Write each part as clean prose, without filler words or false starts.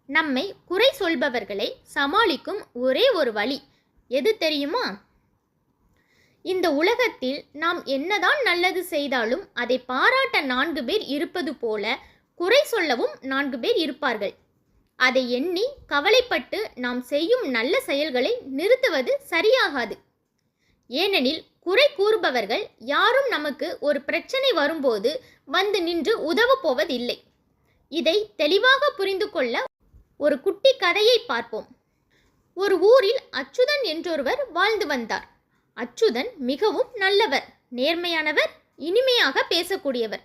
நம்மை குறை சொல்பவர்களை சமாளிக்கும் ஒரே ஒரு வழி எது தெரியுமா? இந்த உலகத்தில் நாம் என்னதான் நல்லது செய்தாலும் அதை பாராட்ட 4 பேர் இருப்பது போல குறை சொல்லவும் 4 பேர் இருப்பார்கள். அதை எண்ணி கவலைப்பட்டு நாம் செய்யும் நல்ல செயல்களை நிறுத்துவது சரியாகாது. ஏனெனில் குறை கூறுபவர்கள் யாரும் நமக்கு ஒரு பிரச்சனை வரும்போது வந்து நின்று உதவ போவதில்லை. இதை தெளிவாக புரிந்து கொள்ள ஒரு குட்டி கதையை பார்ப்போம். ஒரு ஊரில் அச்சுதன் என்றொருவர் வாழ்ந்து வந்தார். அச்சுதன் மிகவும் நல்லவர், நேர்மையானவர், இனிமையாக பேசக்கூடியவர்,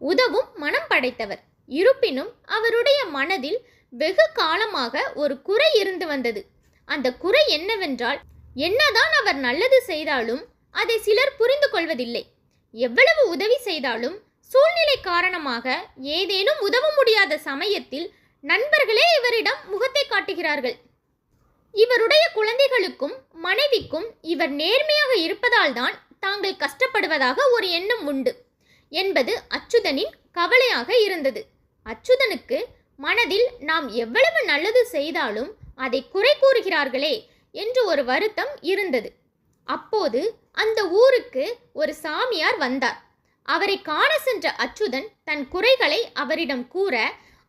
உதவும் மனம் படைத்தவர். இருப்பினும் அவருடைய மனதில் வெகு காலமாக ஒரு குறை இருந்து வந்தது. அந்த குறை என்னவென்றால், என்னதான் அவர் நல்லது செய்தாலும் அதை சிலர் புரிந்து கொள்வதில்லை. எவ்வளவு உதவி செய்தாலும் சூழ்நிலை காரணமாக ஏதேனும் உதவ முடியாத சமயத்தில் நண்பர்களே இவரிடம் முகத்தை காட்டுகிறார்கள். இவருடைய குழந்தைகளுக்கும் மனைவிக்கும் இவர் நேர்மையாக இருப்பதால் தான் தாங்கள் கஷ்டப்படுவதாக ஒரு எண்ணம் உண்டு என்பது அச்சுதனின் கவலையாக இருந்தது. அச்சுதனுக்கு மனதில் நாம் எவ்வளவு நல்லது செய்தாலும் அதை குறை கூறுகிறார்களே என்று ஒரு வருத்தம் இருந்தது. அப்போது அந்த ஊருக்கு ஒரு சாமியார் வந்தார். அவரை காண சென்ற அச்சுதன் தன் குறைகளை அவரிடம் கூற,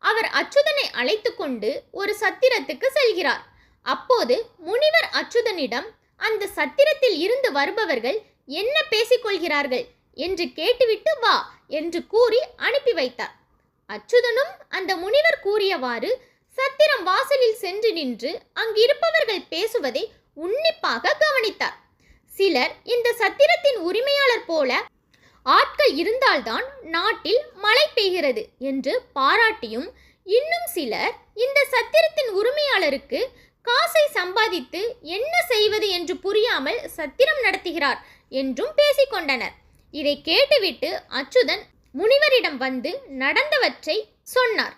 அவர் அச்சுதனை அழைத்து கொண்டு ஒரு சத்திரத்துக்கு செல்கிறார். அப்போது முனிவர் அச்சுதனிடம் அந்த சத்திரத்தில் இருந்து வருபவர்கள் என்ன பேசிக்கொள்கிறார்கள் என்று கேட்டுவிட்டு வா என்று கூறி அனுப்பி வைத்தார். அச்சுதனும் அந்த முனிவர் கூறியவாறு சத்திரம் வாசலில் சென்று நின்று அங்கிருப்பவர்கள் பேசுவதை உன்னிப்பாக கவனித்தார். சிலர் இந்த சத்திரத்தின் உரிமையாளர் போல ஆட்கள் இருந்தால்தான் நாட்டில் மழை பெய்கிறது என்று பாராட்டியும், இன்னும் சிலர் இந்த சத்திரத்தின் உரிமையாளருக்கு காசை சம்பாதித்து என்ன செய்வது என்று புரியாமல் சத்திரம் நடத்துகிறார் என்றும் பேசிக்கொண்டனர். இதை கேட்டுவிட்டு அச்சுதன் முனிவரிடம் வந்து நடந்தவற்றை சொன்னார்.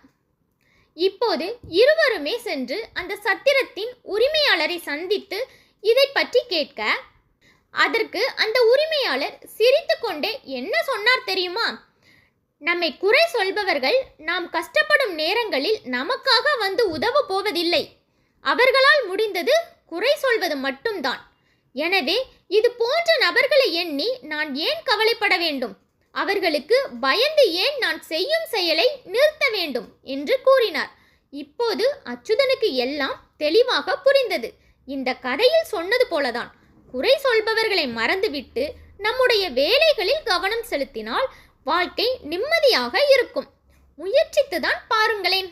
இப்போது இருவருமே சென்று அந்த சத்திரத்தின் உரிமையாளரை சந்தித்து இதை பற்றி கேட்க, அதற்கு அந்த உரிமையாளர் சிரித்து கொண்டே என்ன சொன்னார் தெரியுமா? நம்மை குறை சொல்பவர்கள் நாம் கஷ்டப்படும் நேரங்களில் நமக்காக வந்து உதவ போவதில்லை. அவர்களால் முடிந்தது குறை சொல்வது மட்டும்தான். எனவே இது போன்ற நபர்களை எண்ணி நான் ஏன் கவலைப்பட வேண்டும்? அவர்களுக்கு பயந்து ஏன் நான் செய்யும் செயலை நிறுத்த வேண்டும் என்று கூறினார். இப்போது அச்சுதனுக்கு எல்லாம் தெளிவாக புரிந்தது. இந்த கதையில் சொன்னது போலதான் குறை சொல்பவர்களை மறந்துவிட்டு நம்முடைய வேலைகளில் கவனம் செலுத்தினால் வாழ்க்கை நிம்மதியாக இருக்கும். முயற்சித்துதான் பாருங்களேன்.